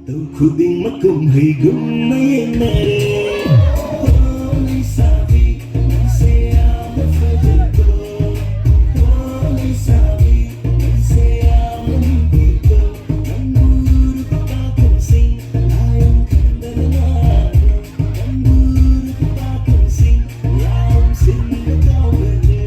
tàu khuding mất cùng hay gum mấy em nè Holy Savi, say I'm a favorite Holy Savi, say I'm a Nico Namburu papakan sing, ayam kandanana Namburu papakan sing, ayam sing kau berde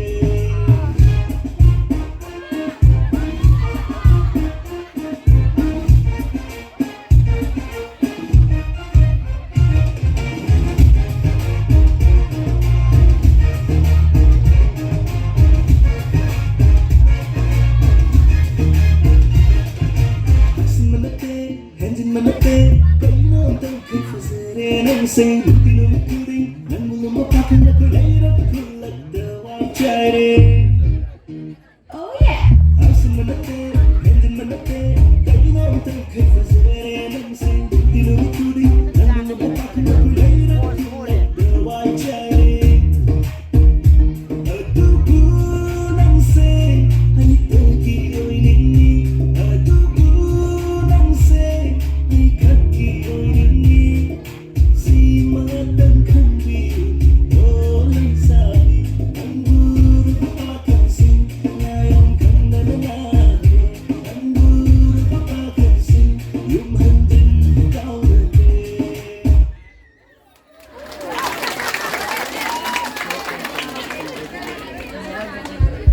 Sing with the little pudding, and the little pocket of the later cool like the white china. Oh yeah. I'm singing a bit, and in my bed, that you know I'm thinking for and I'm singing with the little pudding, and the little pocket of the later.